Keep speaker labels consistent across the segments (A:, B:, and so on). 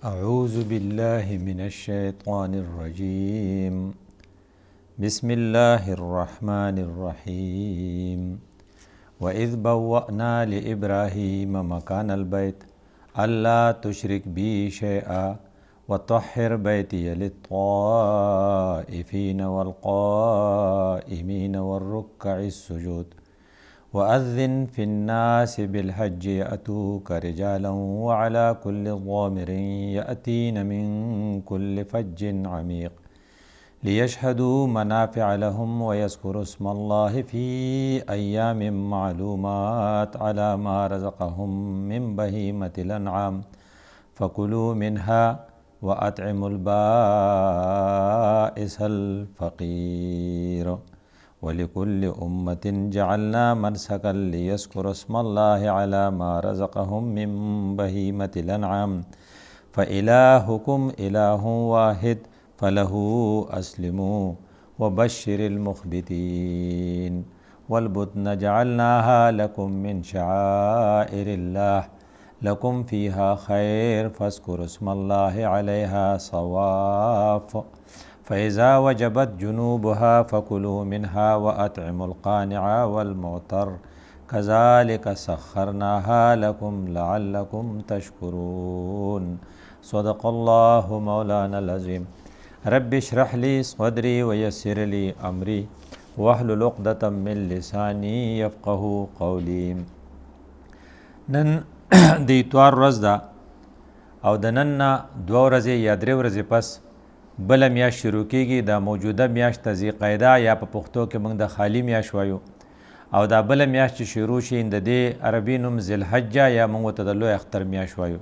A: أعوذ بالله من الشيطان الرجيم بسم الله الرحمن الرحيم وإذ بوأنا لإبراهيم مكان البيت ألا تشرك بي شيئا وطهر بيتي للطائفين والقائمين والركع السجود وأذن في الناس بالحج يأتوك رجالا وعلى كل ضامر يأتين من كل فج عميق ليشهدوا منافع لهم ويذكروا اسم الله في أيام معلومات على ما رزقهم من بهيمة الأنعام فكلوا منها وأطعموا البائس الفقير ولكل أمة جعلنا منسكا ليذكروا اسم الله على ما رزقهم من بهيمة الأنعام فإلهكم إله واحد فله أسلموا وبشر المخبتين والبدن جعلناها لكم من شعائر الله لكم فيها خير فاذكروا اسم الله عليها صواف فإذا وجبت جنوبها فكلوا منها وأطعموا القانع والمعتر كذلك سخرناها لكم لعلكم تشكرون صدق الله مولانا العظيم رب اشرح لي صدري ويسر لي أمري واحلل عقدة من لساني يفقه قولي. نن د اتوار ورځ ده او د نن نه 2 ورځې یا 3 ورځې پس بله میاشت شروع کیږي. دا موجوده میاشت ته ذیقعده یا په پښتو کې موږ د خالی میاشت وایو او دا بله میاشت چې شروع شي د دې عربي نوم ذوالحجه یا موږ ورته د لوی اختر میاشت وایو.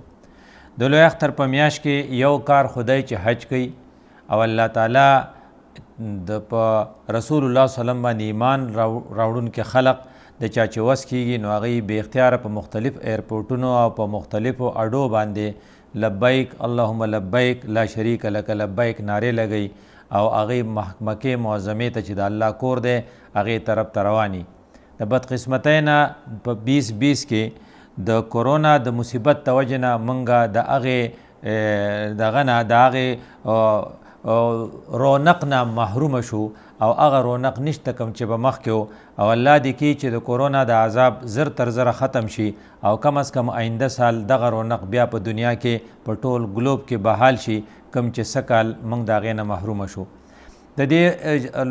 A: د لوی اختر په میاشت کې یو کار خدای چې حج کوي او الله تعالی د په رسول الله صلی الله علیه وسلم باندې ایمان راوړونکي خلق د چا چې وس کیږي نو هغوی بې اختیاره په مختلف ایرپورټونو او په مختلفو اډو باندې لبیک اللهم لبیک لا شریک لک لبیک نارې لګوي او هغې مکې معظمې ته چې د الله کور دی هغې طرف ته رواني. د بدقسمتۍ نه په 2020 کې د کورونا د مصیبت د وجې نه موږ د هغې دغه نه د هغې رونق نه محرومه شو او هغه رونق نشته کوم چې به مخکې و او الله دې کړي چې د کورونا د عذاب زر تر زره ختم شي او کم از کم آینده سال دغه رونق بیا په دنیا کې په ټول ګلوب کې بحال شي کوم چې څه کال موږ د هغې نه محرومه شو. د دې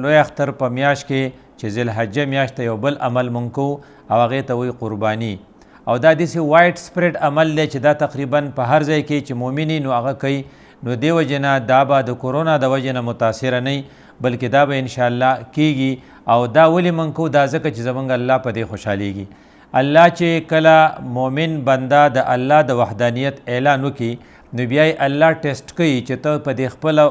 A: لوی اختر په میاشت کې چې ذوالحجه میاشت ته یو بل عمل موږ کوو او هغې ته وایي قرباني او دا داسې وایډ سپریډ عمل دی چې دا تقریبا په هر ځای کې چې مؤمني نو هغه کوي نو دې وجې نه دا به د کورونا د وجې نه متاثره نه بلکې دا به انشاءالله کیږي او دا ولې موږ کوو دا ځکه چې زموږ الله په دې خوشحالیږي. الله چې کله مؤمن بنده د الله د وحدانیت اعلان وکړي نو بیا یې الله ټیسټ کوي چې ته په دې خپله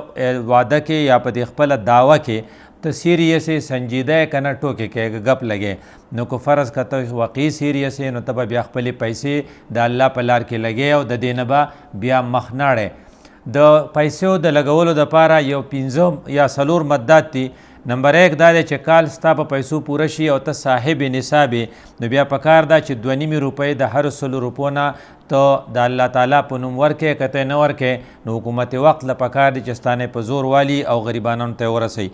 A: واده کې یا په دې خپله دعوه کې ته سیریس سنجیده که نه ټوکې کې ګپ لګې نو که فرض که ته واقعي سیریس نو ته به بیا خپلې پیسې د الله په لار کې لګې او د دې نه به بیا مخ ناړې. د پیسو د لګولو دپاره یو 5 یا 4 مدات دي. نمبر 1 دا دی چې کال ستا په پیسو پوره شي او ته صاحب نصاب نو بیا پکار دا چې 2.5 روپۍ د هر 100 روپو نه ته د الله تعالی په نوم ورکې که ته نه ورکې نو حکومت وقت له پکار دی چې ستانې په زور والي او غریبانانو ته ورسوي.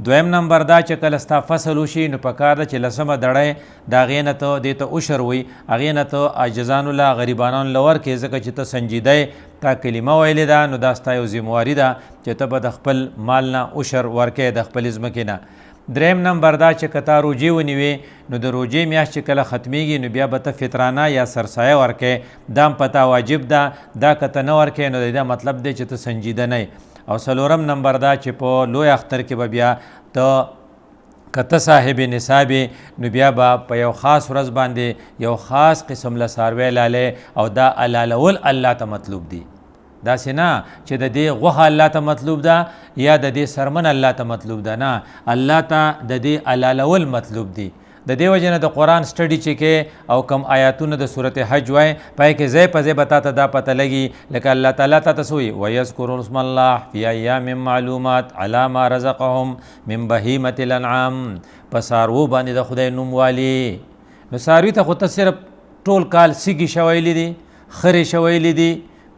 A: دویم نمبر دا چې کله ستا فصل وشي نو پکار ده چې لسمه دړی د هغې نه ته دې ته عشر وي هغې نه ته عاجزانو له غریبانانو له ورکې ځکه چې ته سنجیده تا کلمه ویلې ده نو دا ستا یو ذمواري ده چې ته به د خپل مال نه عشر ورکې د خپلې ځمکې نه. دریم نمبر دا چې که تا روجې ونیوې نو د روجې میاشت چې کله ختمیږي نو بیا به ته فطرانه یا سرسایه ورکې دا هم پتا واجب ده. دا که ته نه ورکې نو د دې مطلب دی چې ته سنجیده نه. او 4م نمبر دا چې په لوی اختر کې به بیا ته که ته صاحب نصاب نو بیا به په یو خاص ورځ باندې یو خاص قسم له څاروی لالی او دا الالول الله ته مطلوب دی. داسې نه چې د دې غوښه الله ته مطلوب ده یا د دې سرمن الله ته مطلوب ده، نه، الله ته د دې الالول مطلوب دی. د دې وجه نه د قرآن سټډي چې کې او کم آیاتونه د صورت حج وای پای کې ځای په ځای به تا ته دا پته لګي لکه الله تعالی ته ته سوی ویذکرون اسم الله فی ایام معلومات علی ما رزقهم من بهیمة الانعام، په څاروو باندې د خدای نوم والي. نو څاروي ته خو ته صرف ټول کال سږي شویلی دي، خرې شویلی دي،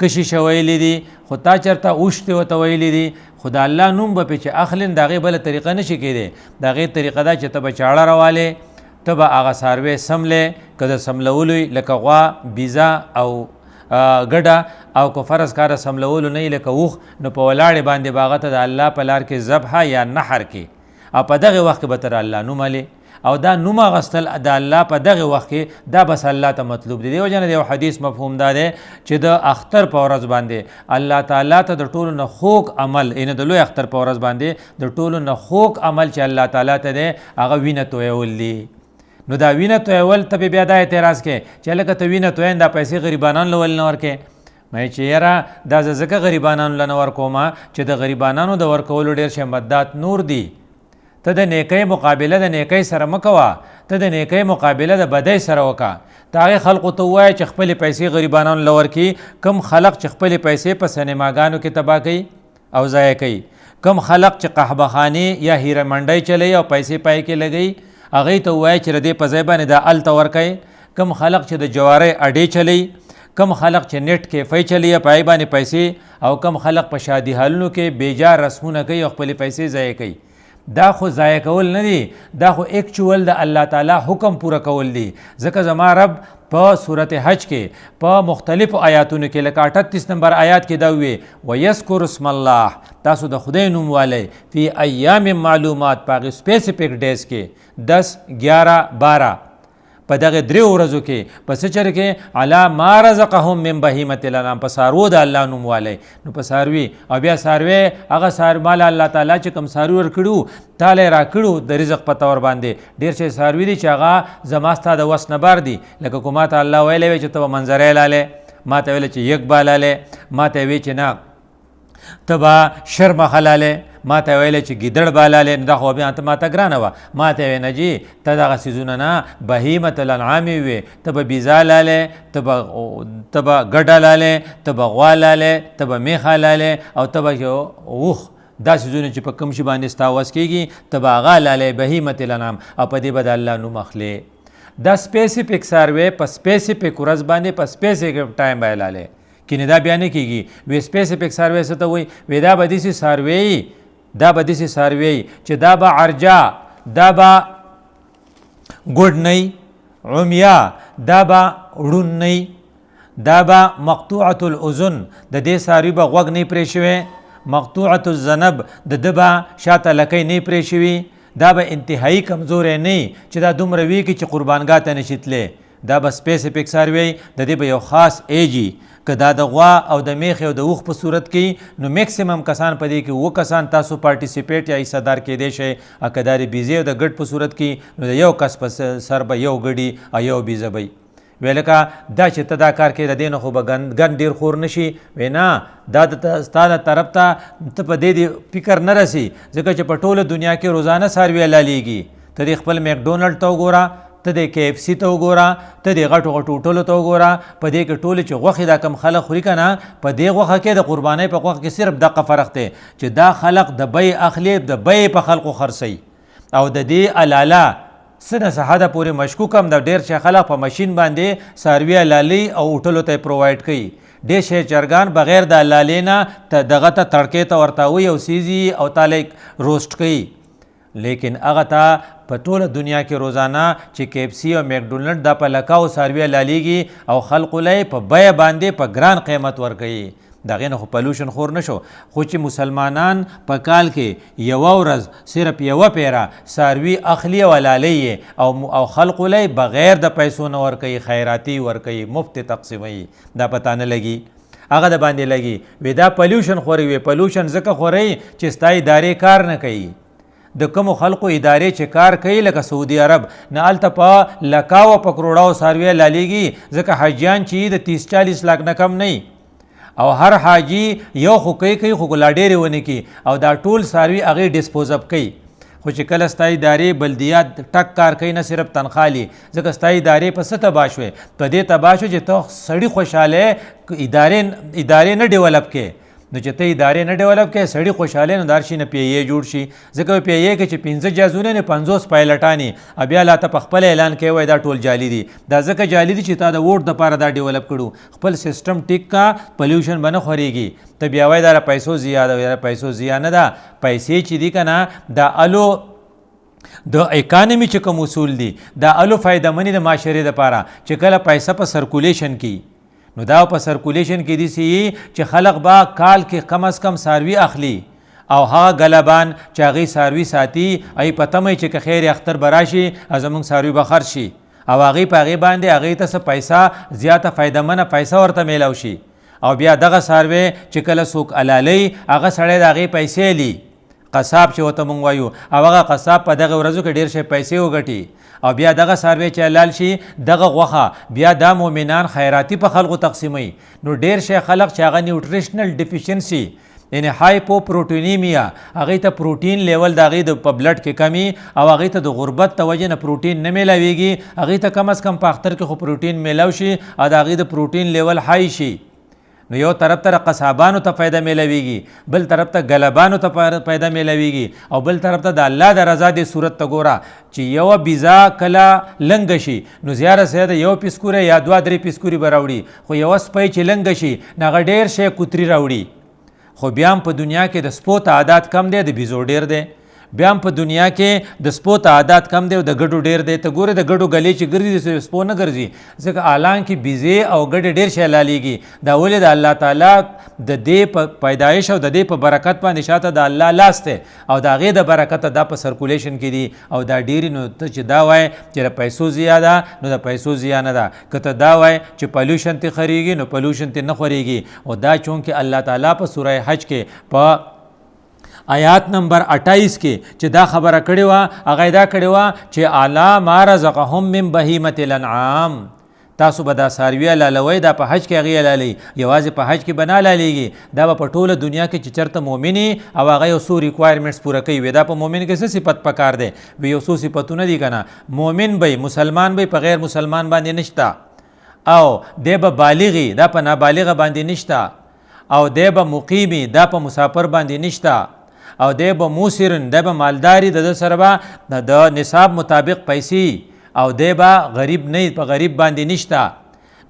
A: کشش ویلی دي خو تا چرته اوښتې ورته ویلی دي خو د الله نوم به پې چې اخلین د هغې بله طریقه نشي کېدی د هغې طریقه دا چې ته به چاړه روالې ته به هغه څاروی سملې که د سملولو لکه غوا بیزه او ګډه او که فرض کاره سملولو نه لکه اوښ نو په ولاړې باندې به هغه ته د الله په لار کې ذبحه یا نحر کې او په دغه وخت کې به تر الله نوم علي او دا نوم اخیستل د الله په دغه وخت کې دا بس الله ته مطلوب دی. دیو جن د یو حدیث مفهوم دا دی چې د اختر په ورځ باندې الله تعالی ته د ټولو نه خوږ عمل ان د لوی اختر په ورځ باندې د ټولو نه خوږ عمل چې الله تعالی ته دی هغه وینه تویول دي. نو دا وینه تویول ته بیا دا اعتراض کې چې لکه ته وینه توین دا پیسې غریبانان لول نه ورکې مې چې یاره دا ځکه غریبانانو له نه ورکوم چې د غریبانانو د ورکولو ډېر شمدات نور دي. ته د نیکۍ مقابله د نیکۍ سره مه کوه ته د نیکۍ مقابله د بدۍ سره وکړه. ته هغې خلقو ته ووایه چې خپلې پیسې غریبانانو له ورکړي. کم خلق چې خپلې پیسې په سینماګانو کې تباه کوي او ضایع کوي کم خلق چې قهوهخانې یا هیره منډۍ چلوي او پیسې پای کې لګوي هغې ته ووایه چې د دې په ځای باندې دا هلته ورکوي. کم خلق چې د جوارۍ اډې چلوي کم خلق چې نیټ کیفی چلی پای باندې پیسې او کم خلق په شادي حالونو کې بیجا رسمونه کوي او خپلې پیسې ضایع کوي. دا خو ضایع کول نه دي دا خو ایکچوال د الله تعالی حکم پوره کول دي. ځکه زما رب په صورت حج کې په مختلفو آیاتونو کې لکه 38 نمبر آیات کې دا وی ویذکر اسم الله تاسو د خدای نوم والئ فی ایام معلومات په هغې سپیسیفیک ډیز کې 10 11 12 په دغه درې ورځو کې په څه چر کې علی ما رزقهم من بهیمة الانعام په څاروو د الله نوم والی. نو په څاروي او بیا څاروی هغه مال الله تعالی چې کوم څاروي ورکړو تاله راکړو د رزق په طور باندې ډېر شی څاروي دي چې هغه زما ستا د وس نه بار دي. لکه کو ما ته الله ویلی وی چې ته به منظرۍ لالې ما ته ویلی چې یک به لالې ما ته وی چې نه ته به شرمخه لالې ما ته ویلی چې ګیدړ به لالې نو دا خو بیا ته ما ته ګرانه وه ما ته وی نه جي ته دغه څیزونه نه بهیمة الانعام وي ته به بیزا لالې ته به ګډه لالې ته به غوا لالې ته به میخه لالې او ته به اوښ دا څیزونه چې په کوم شي باندې ستا وس کېږي ته به هغه لالې بهیمة الانعام او په دې به د الله نوم اخلې. دا سپیسیفیک څاروی په سپیسیفیک ورځ باندې په سپیسیفیک ټایم به یې لالې کینې دا بیا نه کېږي. وی سپیسیفیک څاروی څه ته وایي وی دا به داسې څاروی دا به داسې څاروی چې دا به عرجا دا به ګوډنۍ عمیا دا به ړونۍ دا به مقطوعة الاذن د دې څاروي به غوږ نه پرې شوی مقطوعة الذنب د ده به شاته لکۍ نه پرې شوي دا به انتهایی کمزوری نه چې دا دومره ویږي چې قربانګاه ته نشي تللی. دا به سپیسیفیک څاروی د دې به یو خاص ایجي که دا د غوا او د میخې او د اوښ په صورت کې نو میکسیمم کسان په دې کې 9 کسان تاسو پارټیسیپیټ یا حصه دار کېدی شئ. که دا د بیزې او د ګډ په صورت کې نو د یو کس په سر به یو ګډي او یو بیزه به وی لکه دا چې ته دا کار کې د دې نه خو به ګن ډېر خور نه شي وی نه دا ستا د طرف ته ته په دې فکر نه رسي ځکه چې په ټوله دنیا کې روزانه څاروي حلالېږي. ته د خپل میکډونلډ ته وګوره ته د KFC ته وګوره ته د غټو غټو هوټلو ته وګوره په دې کې ټولې چې غوښې دا کم خلک خوري که نه په دې غوښه کې د قربانۍ په غوښه کې صرف دغه فرق دی چې دا خلق د بیې اخلي د بیې په خلقو خرڅوي او د دې علاله څه نه څه حده پورې مشکوک هم د ډېر شي خلک په مشین باندې څاروي حلالي او هوټلو ته یې پرووایډ کوي. ډېر شی چرګان بغیر د حلالۍ نه دغه ته تړکې ته ورته وي او سیزي او تاله روسټ کوي. لیکن هغه ته په ټوله دنیا کې روزانه چې KFC او میکډونلډ دا په لکاو څاروي حلالېږي او خلقو له په بیه باندې په ګران قیمت ورکوي. د هغې نه خو پلوشن خور نه شو خو چې مسلمانان په کال کې یوه ورځ صرف یوه پیره څاروي اخلي او حلالوي او خلقو له بغیر د پیسو نه ورکوي خیراتي ورکوي مفت تقسیموي دا پته نه لګي هغه د باندې لګي وی دا پلوشن خوري وي پلوشن ځکه خوري چې ستا ادارې کار نه کوي. د کومو خلقو ادارې چې کار کوي لکه سعودي عرب نه هلته په لکاوه په کروڑاو څاروي حلالېږي ځکه حاجیان چې د 30-40 لاک نه کم نه او هر حاجي یو خو کوي خو لا ډېرې ونه کي او دا ټول څاروي هغې ډسپوزپ کوي. خو چې کله ستا ادارې بلدیات ټک کار کوي نه صرف تنخوا لي ځکه ستا ادارې په څه تباه شوې په دې تباه شو چې ته سړي خوشحاله ادارې نه ډیولپ کې نو چې ته ادارې نه ډیولپ کوې سړي خوشحاله نو دار شي نه پی ای جوړ شي ځکه پی ای کې چې 15 جازونه نه 50 پایلټانې بیا لا ته په خپل اعلان کوي وای دا ټول جعلي دي دا ځکه جعلي دي چې تا د ووټ دپاره دا ډیولپ کړو خپل سیسټم ټیک کا پلیوشن به نه خورېږي ته بیا وای دا پیسو زیاده وای پیسو زیاده نه ده پیسې چې دي که نه دا الو د اکانومي چې کوم اصول دي دا الو فایده مني د معاشرې دپاره چې کله پیسه په سرکولیشن کې نو دا په سرکولیشن کې دي چې خلق با کال کې کم از کم څاروي اخلي او هغه غلبان چې هغې څاروي ساتي ای په تمه چې که خیر اختر به راشي زموږ څاروي به خرڅ شي او هغې په هغې باندې هغې ته څه پیسه زیاته فایدهمنه پیسه ورته میلاو شي او بیا دغه څاروی چې کله څوک الالی هغه سړی د هغې پیسې لی قصاب چې ورته موږ وایو او هغه قصاب په دغه ورځو کې ډېر شی پیسې وګټي او بیا دغه څاروی چې حلال شي دغه غوښه بیا دا مؤمنان خیراتي په خلکو تقسیموي نو ډېر شی خلک چې هغه نیوټریشنل ډیفیشنسي یعنی هایپو پروټینیمیا هغې ته پروټین لیول د هغې په بلډ کې کمی او هغې ته د غربت د وجې نه پروټین نه میلاویږي هغې ته کم از کم په اختر کې خو پروټین میلاو شي او د هغې د پروټین لیول های شي نو یو طرف ته قصابانو ته فایده میلاویږي بل طرف ته غلبانو ته فایده میلاویږي او بل طرف ته د الله د رضا د صورت ته ګوره چې یوه بیزا کله لنګه شي نو زیاره سیده یو پیسکوره یا 2-3 پیسکوري به راوړي خو یوه سپی چې لنګه شي نو هغه ډېر شی کوتري راوړي خو بیا هم په دنیا کې د سپو تعداد کم دی د بیزو ډېر دی بیا هم په دنیا کې د سپو تعداد کم دی او د ګډو ډېر دی ته ګورې د ګډو ګلې چې ګرځي سپو نه ګرځي ځکه حالانکې بیزې او ګډې ډېر شی حلالېږي دا ولې د الله تعالی د دې په پیدایش او د دې په برکت باندې شاته د الله لاس دی او د هغې د برکته دا په سرکولیشن کې دي او دا ډېرې نو ته چې دا وایې چې د پیسو زیاده نو د پیسو زیا نه ده که ته دا وایې چې پلیوشن ته خورېږي نو پلیوشن ته نه خورېږي او دا چونکې الله تعالی په سوره حج کې په آیات نمبر 28 کې چې دا خبره کړې وه هغه دا کړې وه چې اعلی ما رزقهم من بهیمة الانعام تاسو به دا څاروي حلالوئ دا په حج کې هغې حلالوي یوازې په حج کې به نه حلالېږي دا به په ټوله دنیا کې چې چېرته مؤمن او هغه یو څو ریکوایرمنټس پوره کوي وي دا په مؤمن کې څه صفت پکار دی وی یو څو صفتونه دي که نه مؤمن به مسلمان به په غیر مسلمان باندې نشته او دی به بالغي دا په نابالغه باندې نشته او دی به مقیمي دا په مسافر باندې نشته او دی به موسرن دی به مالداري د ده سره به د نصاب مطابق پیسې او دی به غریب نه په غریب باندې نشته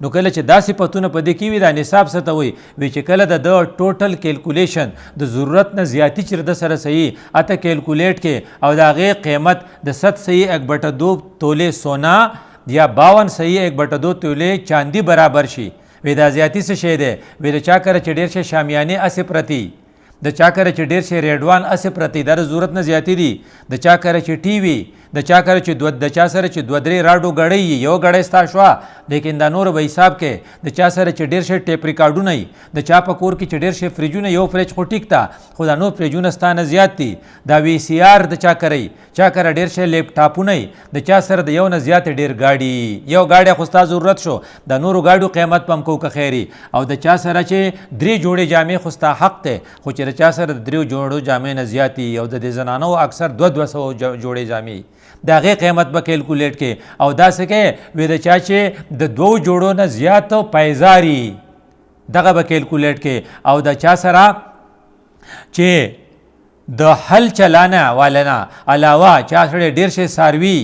A: نو کله چې دا صفتونه په دې کې وي دا نصاب څه ته وایي چې کله د ده ټوټل کیلکولیشن د ضرورت نه زیاتی چې د سره صحیح اته کیلکولیټ کې او د هغې قیمت د 7 صحیح 1/2 تولې سونا یا 52 صحیح 1/2 تولې چاندي برابر شي وی دا زیاتی څه شی دی وی د چا کره چې ډېر شی شامیانې اسې پرتي د چا کره چې ډېر شی ریډوان اسې پرتی دا د ضرورت نه زیاتی دي د چا کره چې ټي وي د چا کره چې د چا سره چې 2-3 راډو غړی یو غړی ستا شوه لیکن دا نور به حساب کې د چا سره چې ډېر شی ټیپ ریکارډونه وي د چا په کور کې چې ډېر شی فریجونه یو فریج خو ټیک ته خو دا نور فریجونه ستا نه زیات دي دا وی سی آر د چا کره چا کره ډېر شی لیپټاپونه وي د چا سره د یو نه زیات ډېر ګاډي یو ګاډی خو ستا ضرورت شو د نورو ګاډیو قیمت په هم کوو که خیري او د چا سره چې 3 جوړې جامې خو ستا حق دی خو چې د چا سره د 3 جوړو جامې نه زیات دي او د دې زنانو اکثر 200 جوړې جامې د هغې قیمت به کیلکولیټ کې او داسې کې وی د چا چې د 2 جوړو نه زیات پیزاري دغه به کیلکولیټ کې او د چا سره چې د حل چلانه والنه علاوه چا سره ډېر شی څاروي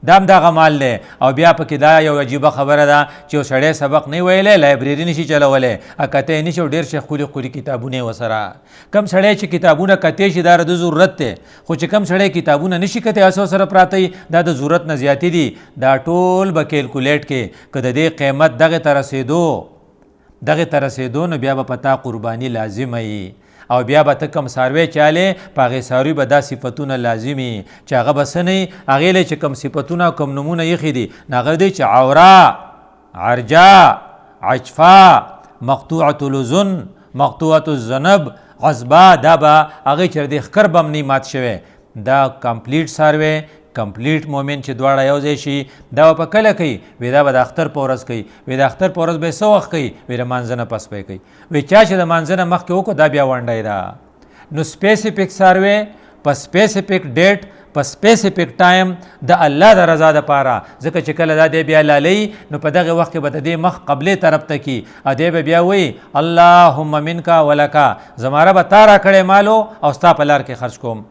A: دا هم دغه مال دی او بیا پکې دا یو عجیبه خبره ده چې یو سړی سبق نه ویلی لایبرري نشي چلولی کتی نشي او ډېر شی ښکلي ښکلي کتابونه یې ورسره کم سړی چې کتابونه کتی شي دا د ضرورت دی خو چې کم سړی کتابونه نشي کتی هسې سره پراته دا د ضرورت نه زیاتې دي دا ټول به کیلکولیټ کې که د دې قیمت دغې ته رسېدو نو بیا به په تا قرباني لازمه وي او بیا به ته کم څاروی چالې په هغې څاروي به دا صفتونه لازمي چې هغه به څه نه وي هغې له چې کم صفتونه او کم نومونه ایښي دي نو هغه دی چې عورا عرجا عجفا مقطوعة الاذن مقطوعة الذنب عصبا دا به هغې چې د ښکر به هم نه مات شوی دا کمپلیټ څاروی کمپلیټ مومن چې دواړه یو ځای شي دا به په کله کوي وی دا به د اختر په ورځ کوي وی د اختر په ورځ به یې څه وخت کوي وی د مانځه نه پس به یې کوي وی چا چې د مانځه نه مخکې وکړو دا بیا ونډی ده نو سپیسیفیک څاروی په سپیسیفیک ډیټ په سپیسیفیک ټایم د الله د رضا دپاره، ځکه چې کله دا دی بیا لالی نو په دغه وخت کې به د دې مخ قبلې طرف ته کی او دی به بیا وایي اللهم منکا ولکا، زما ربه تا را کړی مالو او ستا په لار کې خرج کوم.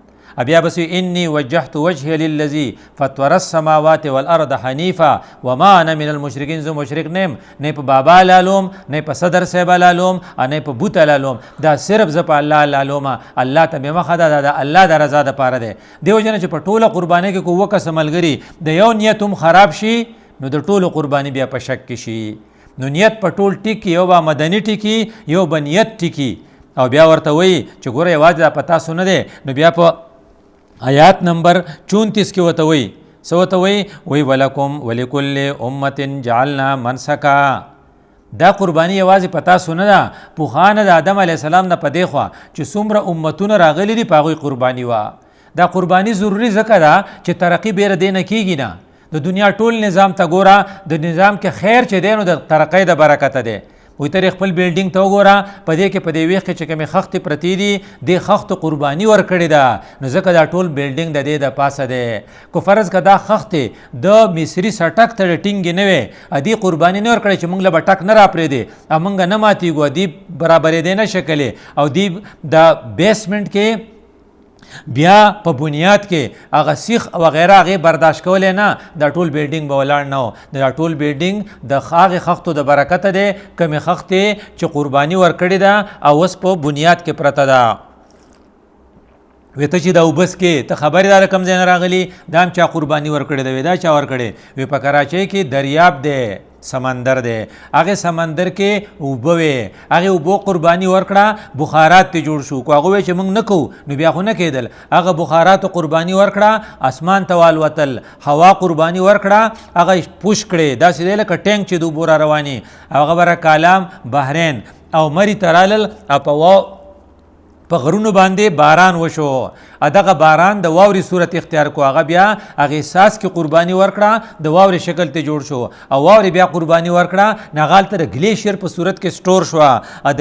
A: بیا بس انی وجهت وجهی للذی فطر السماوات والارض حنیفا وما انا من المشرکین، زه مشرک نیم، نه په بابا لالوم، نه په صدر صاحب لالوم، نه په بوت لالوم، دا صرف زه په الله لالوم. الله ته مې مخه ده، د الله د رضا دپاره دی. دیو جنه چې په ټوله قربانۍ کې کوه کس ملګري د یو نیت هم خراب شي نو د ټولو قرباني بیا په شک کې شي. نو نیت په ټول ټیک یو به مدني ټیکی، یو به نیت ټیکی. او بیا ورته وایي چې ګوره یوازې دا په تاسو نه دی. نو بیا په آیات نمبر 34 کې وته وایي څه وته وایي؟ وایي ولکم ولکل امة جعلنا منسکا. دا قرباني یوازې په تاسو نه ده، پوخانه د آدم علیه السلام نه په دې خوا چې څومره امتونه راغلي دي په هغوی قرباني وه. دا قرباني ضروري ځکه ده چې ترقي بیره دې نه کېږي نه. د دنیا ټول نظام ته ګوره، د نظام کې خیر چې دی نو د ترقۍ د برکته دی. وی تر خپل بیلډینګ ته وګوره، په دې کې په دې ویښ کې چې کومې خښتې پرتې دي دې خښتو قرباني ورکړې ده، نو ځکه دا ټول بیلډینګ د دې د پاسه دی. که فرض که دا خښتې د مصري سټک ته ټینګې نه وې، دې قرباني نه ورکړې چې موږ له به ټک نه راپرېږدې او موږ نه ماتېږو، دې برابرېدی نه شکلې او دې د بیسمنټ کې بیا په بنیاد کې هغه سیخ او غیره هغې برداشت کولی نه، دا ټول بیلډینګ به ولاړ نه و. دا ټول بیلډینګ د هغې خښتو د برکته دی کومې خښتې چې قرباني ورکړې ده او اوس په بنیاد کې پرته ده. وی ته چې دا اوبس کې ته خبرې دا د کوم ځای نه راغلي، دا هم چا قرباني ورکړې ده؟ وی دا چا ورکړې؟ وی په کراچۍ کې دریاب دی، سمندر دی، هغې سمندر کې اوبه وې، هغې اوبو قرباني ورکړه، بخارات ته جوړ شو. کو هغه وی چې موږ نه کوو نو بیا خو نه کېدل. هغه بخاراتو قرباني ورکړه، اسمان ته والوتل، هوا قرباني ورکړه، هغه پوش کړې، داسې دی لکه ټینک چې د اوبو را رواني. هغه بره کالام بحرین او مري ته رالل او په غرونو باندې باران وشو. دغه باران د واورې صورت اختیار کو، هغه بیا هغې ساس کې قرباني ورکړه، د واورې شکل ته جوړ شو او واورې بیا قرباني ورکړه، نغالته د ګلیشیر په صورت کې سټور شوه،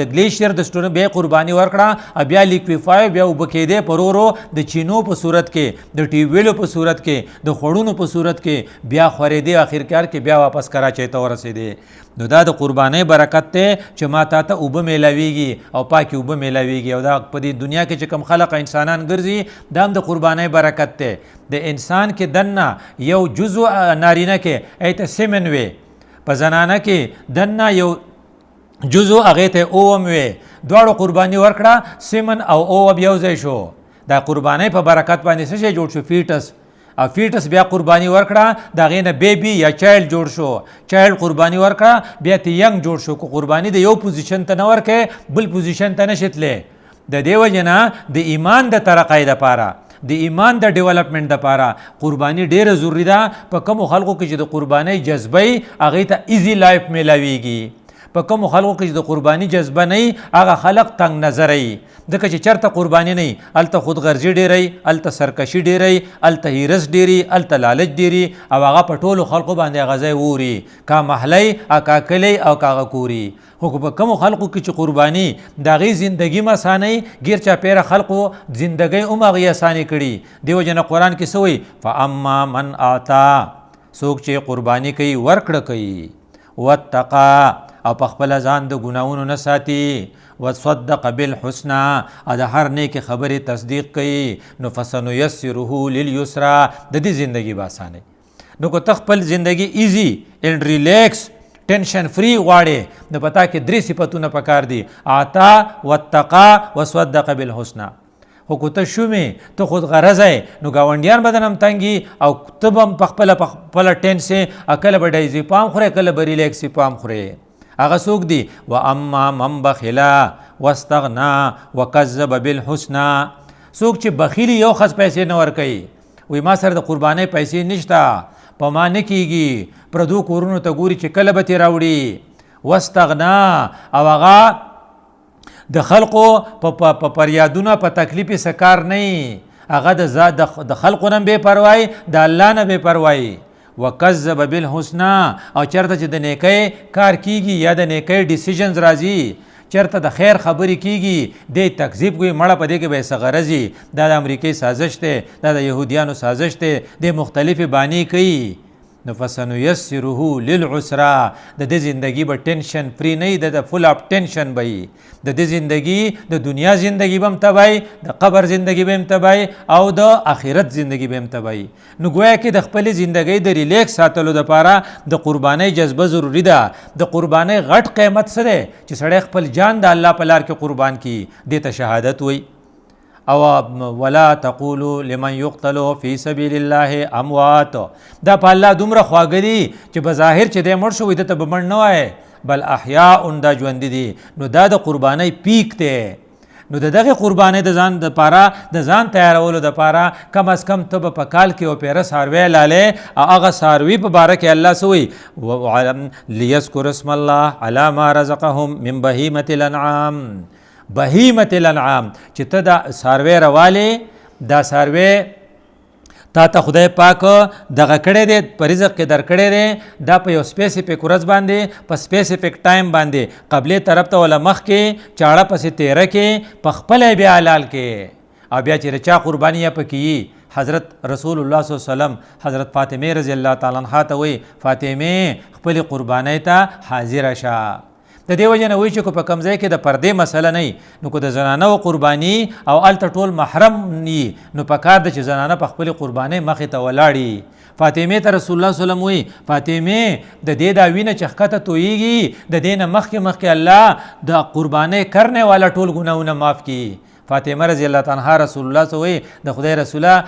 A: د ګلیشیر د سټور بیا قرباني ورکړه، بیا لیکویفای بیا اوبه کېدې په ورو د چینو په صورت کې، د ټیوبویلو په صورت کې، د خوړونو په صورت کې بیا خورېدې، اخرکار کې بیا واپس کراچۍ ته ورسېدې. نو دا د قربانۍ برکت دی چې ما تا ته اوبه میلاویږي او پاکې اوبه میلاویږي. او دا په دې دنیا کې چې کوم خلق انسانان ګرځي دا هم د قربانۍ برکت دی. د انسان کې دننه یو جزو نارینه کې ایته سیمن وي، په زنانه کې دننه یو جزو هغې ته اوم وي، دواړو قرباني ورکړه، سیمن او اوم یو ځای شو. دا قربانۍ په برکت باندې څه شی جوړ شو؟ فیټس. او فیټس بیا قرباني ورکړه، د هغې نه بیبي یا چایلډ جوړ شو، چایلډ قرباني ورکړه، بیا ته ینګ جوړ شو. که قرباني د یو پوزیشن ته نه ورکې بل پوزیشن ته نشي تللی. د دې وجې نه د ایمان د ترقۍ دپاره، د ایمان د ډیولپمنټ دپاره قرباني ډیره ضروري ده. په کومو خلکو کې چې د قربانۍ جذبه وي هغې ته ایزي لایف میلاویږي. په کومو خلکو کې چې د قرباني جذبه نه وي هغه خلک تنګ نظره وي، ځکه چې چېرته قرباني نه وي هلته خودغرضي ډېری، هلته سرکشي ډېری، هلته هیرس ډېري، هلته لالچ ډېري او هغه په ټولو خلکو باندې هغه ځای ووري، کا محلی کا کلی او کا هغه کوري. خو په کومو خلکو کې چې قرباني د هغې زندګي م اسانوي، ګیر چاپېره خلکو زندګۍ هم هغې اسانې کړي. دې وجې نه قرآن کې څه وایي؟ فاما من اعطا، څوک چې قرباني کوي ورکړه کوي، واتقا او په خپله ځان د ګناهونو نه ساتي، وصدق بالحسنى او د هر نیکې خبرې تصدیق کوي، نو فسنیسره للیسرا، د دې زندګي به اسانه. نو که ته خپل زندګي ایزي اینډ ریلیکس ټینشن فری غواړې نو پتا کې 3 صفتونه پکار دي: اعطا، واتقا، وصدق بالحسنى. خو که ته شومې ته خود غرضی نو ګاونډیان به درنه تنګي او ته به هم په خپله ټینسې کله به ډایزي پام خورې، کله به ریلیکسي پام خورې. هغه څوک دی؟ و اما من بخلا واستغنا وکذب بالحسنى، څوک چې بخیلی یو خس پیسې نه ورکوي، وی ما سره د قربانۍ پیسې نشته، په ما نه کیږي، پردو کورونو ته ګوري چې کله به ترې راوړي. واستغنا او هغه د خلقو په پریادونه په تکلیف سکار نه، هغه د خلقو نه بې پروایي، د الله نه بې پروایي. وکذب بالحسنى او چرته چې د نیکۍ کار کیږي یا د نیکۍ ډیسیژنز راځي، چرته د خیر خبرې کیږي دی تکذیب کوي مړه په دې کې به څه غرض وي دا د امریکې سازش دی دا د یهودیانو سازش دی دی مختلفې بانې کوي نو فسنیسره للعسرا د دې زندگی به ټینشن فری نه د فل اپ ټینشن به د دې زندگی د دنیا زندگی به هم تبای د قبر زندگی به هم تبای او د آخرت زندگی به هم تبای نو گویا کې د خپل زندگی د ریلیکس ساتلو لپاره د قربانۍ جذبه ضروری ده د قربانۍ غټ قیمت څه دی چې سړی خپل جان د الله په لار کې قربان کړي دې ته شهادت وایي او ولا تقولوا لمن يقتل في سبيل الله اموات دا په الله دومره خواږه دي چې بظاهر چې د مړ شوی د ته به مړ نه وای بل احیاء دا ژوند دي نو دا د قربانۍ پیک دی نو دغه قربانۍ د ځان د پاره د ځان تیارولو د پاره کم از کم ته په کال کې او پیره ساروی لاله هغه ساروی په باره کې الله سوی ليذكر اسم الله على ما رزقهم من بهيمة الانعام بهیمة الانعام چې ته دا ساروی رواله دا ساروی تا ته خدای پاک دغه کړی دی په رزق کې در کړی دی دا په یو سپیسیفیک ورځ باندې په سپیسیفیک ټایم باندې قبلې طرف ته ولا مخ کې چاړه پسې تیره کې په خپل بیا حلال کې او بیا چې چا قرباني پکې حضرت رسول الله صلی الله علیه وسلم حضرت فاطمه رضی الله تعالی عنها ته وی فاطمه خپل قرباني ته حاضر شه د دې وجه نه وایي چې په کم ځای کې د پردې مسله نه نو که د زنانه و قرباني او هلته ټول محرم ني نو په کار ده چې زنانه په خپلې قربانۍ مخې ته ولاړي فاطمې ته رسول الله صلی الله علیه وسلم وایي فاطمې د دې دا وینه چې ښکته تویږي د دې نه مخکې الله د قربانۍ کرنے والا ټول ګناهونه معاف کړي فاطمه رضی الله تعالی عنها رسول الله سوی د خدای رسوله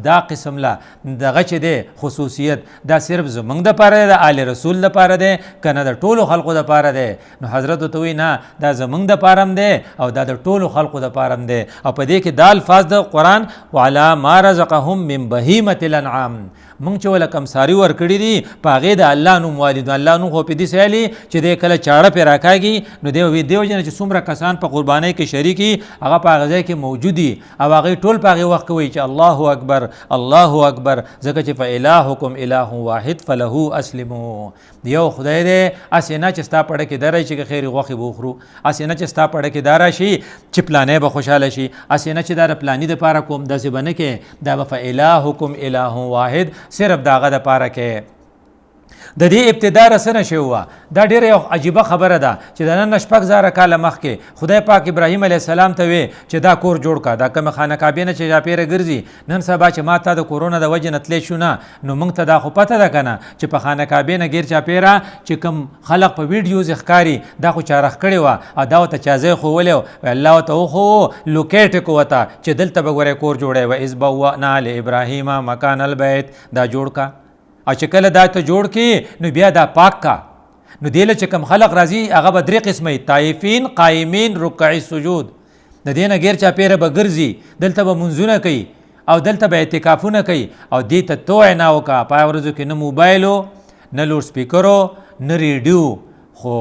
A: دا قسم لا دغه چې دی خصوصیت دا صرف زمونږ د پاره د آل رسول د پاره دی کنه د ټولو خلقو د پاره دی نو حضرت ته وی نه دا زمونږ د پاره دی او دا د ټولو خلقو د پاره دی او په دې کې د الفاظ د قران وعلى ما رزقهم من بهیمة الانعام مونږ چې ولا کم ساری ور کړی دي پاغه د الله نوم والد الله نو خو په دې سیالي چې د کله چاړه په راکاږي نو دیو جن چې څومره کسان په قربانۍ کې شریکي هغه پاغه ځای کې موجودي او هغه ټول پاغه وخت کوي چې الله اکبر ځکه چې فالهکم اله واحد فله اسلموا یو خدای دې اسنه چې ستا پړه کې درای چې خیر غوخي بوخرو اسنه چې ستا پړه کې دارا شي چې پلانې به خوشاله شي اسنه چې دار پلانې د پاره کوم داسې بنه کې دا فالهکم اله واحد صرف داغه د پاره کې د دې ابتدا رسنه شوه دا ډیره یو عجیبه خبره ده چې د نن شپږ زره کاله مخکې خدای پاک ابراهیم علیه السلام ته وی چې دا کور جوړ کا دا کوم خانه کعبه نه چې چاپیره ګرځي نن سبا چې ما ته د کورونا د وجه نتلې شو نه نو موږ ته دا خو پته ده کنه چې په خانه کعبه نه غیر چاپیره چې کوم خلق په ویډیوز ښکاری دا خو چارخ کړي و او دا ته چازه خو ولې الله ته خو لوکیټ کو وتا چې دلته به ګوره کور جوړي و اذ بوأنا لابراهیم مکان البیت دا جوړ کا او چې کله دا ته جوړ کې نو بیا دا پاک کا نو دیله چې کم خلق راځي هغه به درې قسمه طائفین قائمین رکعی سجود د دې نه غیر چا پیره به ګرځي دلته به منځونه کوي او دلته به اعتکافونه کوي او دې ته توع نه وکا پای ورځو کې نه موبایلو نه لوډ سپیکرو نه ریډیو خو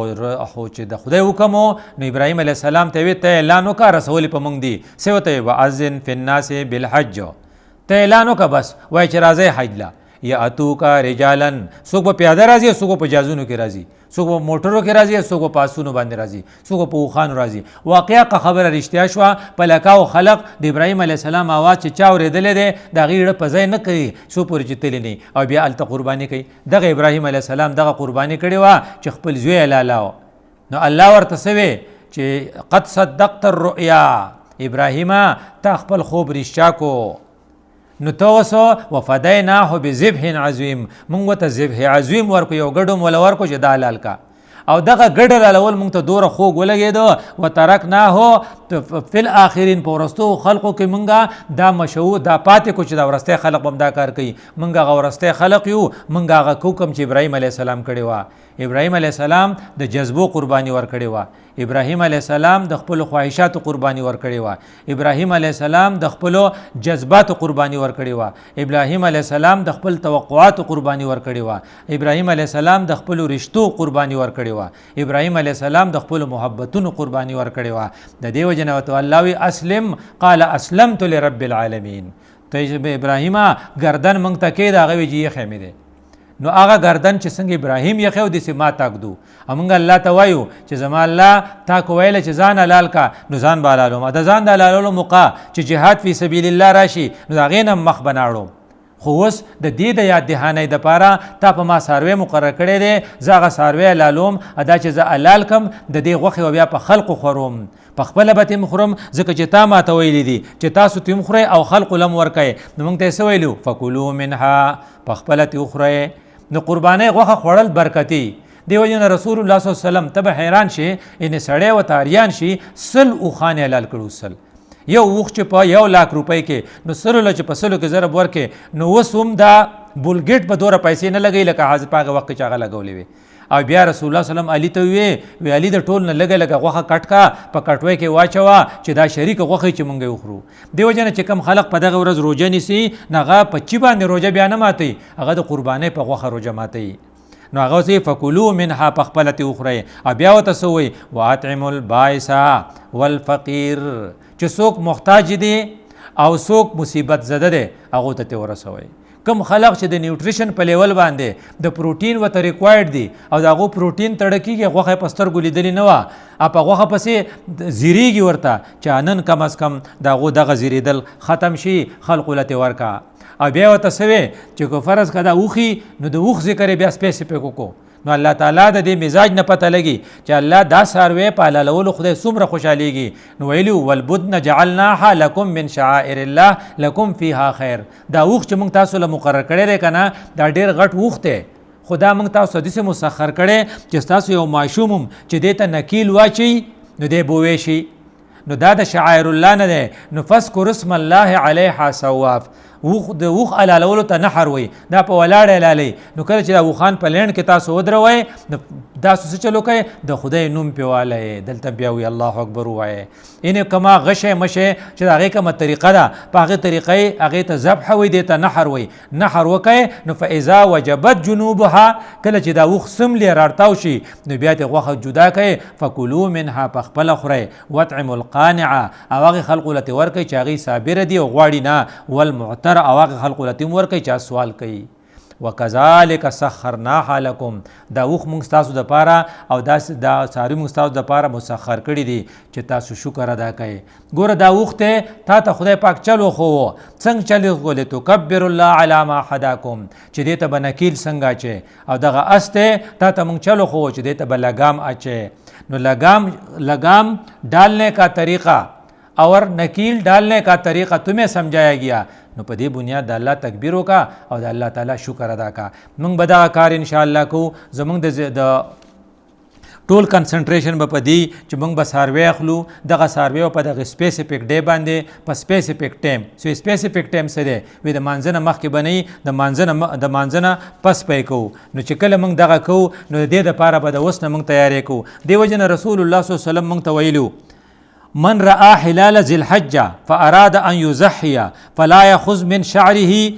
A: چې د خدای حکم نو ابراهیم علیه السلام ته وی ته اعلان وکړه رسول په مونږ دی سوته واذن فی الناس بالحج ته اعلان وکړه بس وای چې راځي حج لا یا اتو کا رجالن څوک په پیاده راځي څوک په جازونو کې راځي څوک په موټرو کې راځي څوک په پاسونو باندې راځي څوک په اوخانو راځي واقعا خبره رښتیا شوه په لکاو خلق د ابراهیم علیه السلام आवाज چې چا اورېدلې دی د غیړه په ځای نه کوي څو پورې چې تللی نه او بیا الته قرباني کوي دغه ابراهیم علیه السلام دغه قرباني کړې وه چې خپل زوی لاله نو الله ورته سوی چې قد صدقت الرؤیا ابراهیم تا خپل خوب رښتیا کو نو توسو وفدیناه بذبح عظیم مونږ ته ذبح عظیم ورکو یو ګډم ولا ورکو چې دا حلال کا او دغه ګډل الاول مونږ ته دوره خوږ ولګېدو وترکناه فی الاخرین په ورستو خلقو کې مونږه دا مشهور دا پاتې کو چې دا ورسته خلق هم دا کار کوي مونږه هغه ورسته خلق یو مونږه هغه کوم چې ابراهیم علیه السلام کړی و ابراهیم علیه السلام د جذبو قربانی ور کړی و ابراهیم علیه السلام د خپل خواهشاتو قربانی ور کړی و ابراهیم علیه السلام د خپل جذباتو قربانی ور کړی و ابراهیم علیه السلام د خپل توقعاتو قربانی ور کړی و ابراهیم علیه السلام د خپل رشتو قربانی ور کړی و ابراهیم علیه السلام د خپل محبتونو قربانی ور کړی و د دیو جنوت الله وی اسلم قال اسلمت لرب العالمین ته ابراهیم گردن مونږ ته کې دا غوی جی خېمه دي نو هغه گردن چې څنګه ابراهیم یخو دسې ما تاکدو امونږ الله ته وایو چې زما الله تا کو ویل چې ځان حلال کا نو ځان به حلالوم د ځان د حلالولو موقع چې جهاد فی سبیل الله راشي نو د هغې نه مخ بناړو خو اوس د دې د یاد دهانۍ دپاره تا په ما څاروی مقرر کړی دی زه هغه څاروی حلالوم دا چې زه حلال کم د دې غوښې و بیا په خلقو خورم په خپله به ترې خورم ځکه چې تا ماته ویلي دي چې تاسو ترې وخورئ او خلقو له هم ورکئ نو موږ ته یې څه ویلو فکلو منها په خپله ترې وخورئ نو قربانۍ غوښه خوړل برکتي دی وجه نه رسول الله صلی الله علیه وسلم ته به حیران شي یعنې سړی ورته اریان شي 100 اوښان حلال کړو 100 یو اوښ چې په 1,00,000 روپۍ کې نو 100 چې په 100 کې ضرب ورکې نو اوس هم دا بولګیټ په دوره پیسې نه لګوي لکه حاضر په هغه وخت کې چې هغه لګولې وي او بیا رسول الله صلی الله علیه وسلم علي ته وی علي د ټول نه لګه غوښه کټ کا په کټوۍ کې واچوه چې دا شریک غوښه چې مونږ وخورو دیو جن چې کم خلق په دغه ورځ روزه نیسي نغه په چی باندې روزه بیا نه ماتي هغه د قربانۍ په غوښه روزه ماتي نو هغه سي فکلوا منها پخپلت اخرى بیا وتسوي واطعم البائس والفقير چې څوک محتاج دي او څوک مصیبت زده دي هغه ته ورسوي کم خلق چې د نیوټریشن په لیول باندې د پروتین وته ریکوایرډ دي او دغه پروتین تړکیږي غوښه په سترګو لیدلی نه وه په غوښه پسې زیریږي ورته چې نن کم از کم دغه زیریدل ختم شي خلقو لته ورکا او بیا ورته سوی چې کو فرض کده اوخي نو د اوخ ذکر بیا سپیسیفیک کو نو الله تعالی د دې مزاج نه پته لګي چې الله دا ساروی په حلالولو خدای څومره خوشحالیږي نو ویلو والبدن جعلناها لكم من شعائر الله لكم فيها خیر دا اوخ چې موږ تاسو له مقرر کړی دی کنه دا ډیر غټ اوخ دی خدا موږ تاسو دې مسخر کړي چې تاسو یو ماشوم چې دې ته نکیل واچي نو دې بووي شي نو دا د شعائر الله نه دی نو فذكر اسم الله عليها صواف وخ د وخ علالولو ته نحر وي دا په ولاړ علالي نو کله چې دا وخان په لین کې تاسو ودروي دا څه چلو کوي د خدای نوم پیواله دلته بیا وي الله اکبر وایي ان کما غشه مشه چې هغه کومه طریقه ده په هغه طریقې هغه ته ذبح وي د ته نحر وي نحر وکي نو فاذا وجبت جنوبها کله چې دا وخ سم لري راړتاو شي نو بیا ته غوخه جدا کوي فکلوا منها پخپل خوري وطعم القانع او هغه خلق لته ورکي چې هغه صابر دي او غواړي نه والمعتر او هغه خلق لته ورکي چې سوال کوي وکذالک سخرناها لكم دا وخ موږ تاسو د پاره او دا ساری موږ تاسو د پاره مسخر کړی دي چې تاسو شکر ادا کړئ ګوره دا وخته تا ته خدای پاک چلو خو څنګه چلو غولې تو کبر الله علی ما حداکم چې دې ته بنکیل څنګه چې او دغه استه تا ته موږ چلو خو چې دې ته بلګام اچي نو लगाम डालने का तरीक़ा और नकील डालने का तरीक़ा तुम्हें समझाया गया نو په دې بنیاد د الله تکبیر وکا او د الله تعالی شکر ادا کا موږ به دا کار ان شاء الله کو زموږ د ټول کنسنټریشن به پدې چې موږ به ساروی اخلو دغه ساروی په دغه سپیسیفیک ډے باندې په سپیسیفیک ټایم سپیسیفیک ټایم سره وي د مانځنه مخکې بنئ د مانځنه پس پې کو نو چې کله موږ دغه کو نو د دې لپاره به د اوس نه موږ تیاری کو دی وجه رسول الله صلی الله علیه وسلم موږ ته ویلو من رأى حلال ذي الحجة فأراد أن يزحي فلا يأخذ من شعره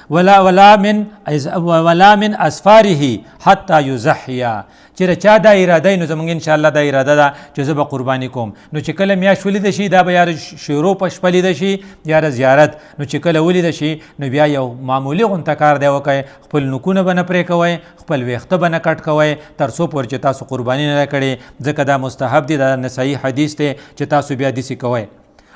A: ولا من أسفاره حتى يزحي چې چا دا اراده نو زمونږ ان شاء الله دا اراده ده چې زه به قرباني کوم نو چې کله میاشت ولید شي دا به یا شروع پښ پلید شي یا زیارت نو چې کله ولید شي نو بیا یو معمولی غونټه کار دی وکي خپل نکونه بنه پرې کوي خپل ویخته بنه کټ کوي تر څو پر چې تاسو قرباني نه کړي ځکه دا مستحب دي دا صحیح حدیث دی چې تاسو بیا دسی کوي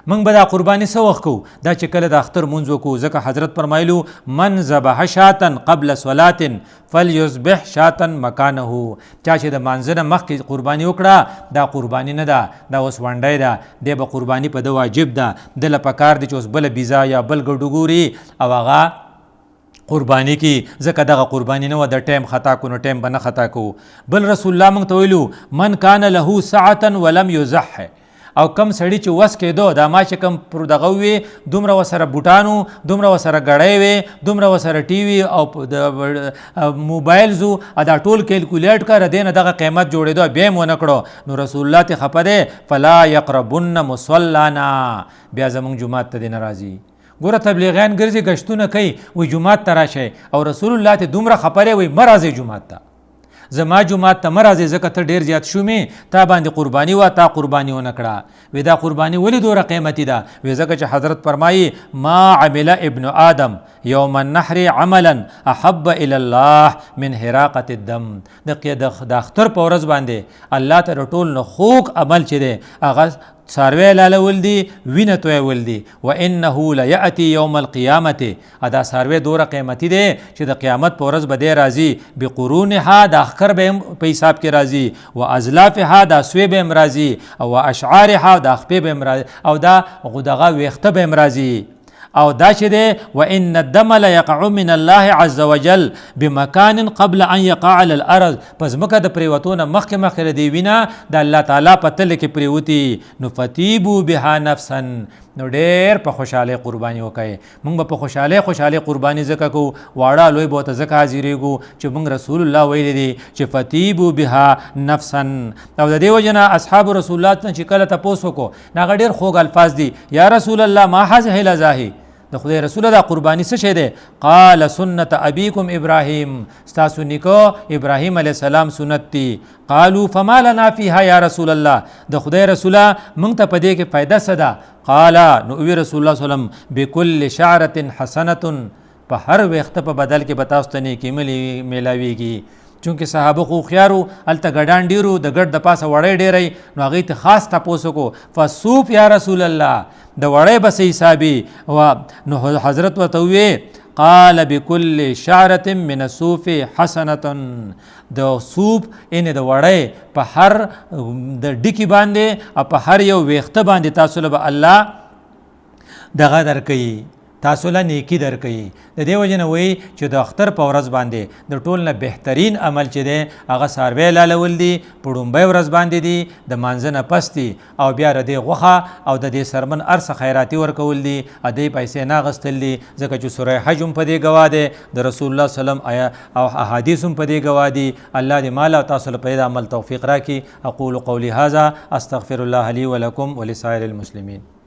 A: من به دا قربانی سو وخت کو دا چې کله د اختر منځ کو ځکه حضرت فرمایلو من ذبح شاة قبل صلاة فليذبح شاة مكانه چا چې د مانځنه مخکې قربانی وکړه دا قربانی نه ده دا اوس ونډای ده د به قربانی په د واجب ده د لپاره دي چې اوس بل بیزا یا بل ګډوګوري او هغه قربانی کی ځکه دغه قربانی نه و د ټیم خطا کو نو ټیم بنه خطا کو بل رسول الله موږ ته ویلو من کان له ساعه ولم یزح او کم سړی چې وس کېدو دا ما چې کم پر دغه وي دومره وسره بوټانو دومره وسره غړۍ وي دومره وسره ټي وي او د موبایلزو دا ټول کیلکولیټ کړه دینه دغه قیمت جوړېدو بیا مو نه کړو نو رسول الله ته خپه دی فلا يقربن مصلانا بیا زمونږ جماعت ته دی ناراضي ګوره تبلیغیان ګرځي گشتونه کوي وي جماعت ته راشئ او رسول الله ته دومره خپره وي مه راځئ جماعت ته زما جماعت ته مرازي ځکه ته ډیر زیات شومې تا باندې قرباني وا تا قرباني ونه کړه وې دا قرباني ولې دوره قیمتي ده وې ځکه چې حضرت فرمایي ما عمل ابن آدم یوم النحر عملا احب الی الله من حراقة الدم. د اختر په ورځ باندې الله ته ټول نه خوږ عمل چې دی هغه څاروی لالول دي، وینه تویول دي. و انه لیأتی یوم القیامة، دا څاروی دوره قیمتي دی چې د قیامت په ورځ به دی راځي. بقرونها، د اخکر به هم په حساب کې راځي. و ازلافها، د سوی به هم راځي. او اشعارها، د خپې به هم راځي. او دا دغه ویښته به هم راځي. او دا چې دی و ان الدم لیقع من الله عز وجل بمکان قبل ان یقع علی الارض، پس مکه د پریوتونه مخکې دی وینه د الله تعالی په تله کې پریوتی. نو فتیبو بها نفسا، نو ډېر په خوشحالی قرباني وکړئ. موږ به په خوشحالی قرباني ځکه کوو، واړه لوی به ورته ځکه حاضرېږو چې موږ رسول الله ویلی دی چې فتیبو بها نفسا. او د دې وجې نه اصحاب رسول الله چې کله تپوس وکړو نو هغه ډېر خوږ الفاظ دي. یا رسول الله ما هذه الازاهی، د خدای رسول دا قربانی څه شی دی؟ قال سنت ابیکم ابراهیم، ستاسو نیکو ابراهیم علیه السلام سنت دی. قالوا فما لنا فيها یا رسول الله، د خدای رسوله موږ ته په دې کې فایده څه ده؟ قال، نو وی رسول الله صلی الله علیه وسلم بكل شعرة حسنة، په هر وخت په بدل کې به تاسو ته نیکي میلاویږي. چونکې صحابه خو خيارو، هلته ګډان ډیرو، د ګډ د پاسه وړی ډیری، نو هغوی ته خاص تپوس وکړو فصوف یا رسول الله، د وړی بس حسابي. نو حضرت ورته ووی قال بكل شعرة من الصوف حسنة، د صوف ان د وړی په هر د ډکی باندې او په هر یو ویخته باندې تاسو له به الله دغه درکوي، تاسو له نیکی درکوي. د دې وجې نه وایي چې د اختر په ورځ باندې د ټول نه بهترین عمل چې دی هغه څاروی لالول دي، په ړومبۍ ورځ باندې دي، د مانځه نه پس دي، او بیا د دې غوښه او د دې سرمن هر څه خیراتي ورکول دي، ادې پیسې نه اخیستل دي، ځکه چې سوره حج هم په دې ګواه دی، د رسول الله صلی الله علیه وسلم او احادیث هم په دې ګواه دي. الله دې مال او تاسو له په دې عمل توفیق راکړي. اقول قولي هذا استغفر الله لي ولكم ولسائر المسلمين.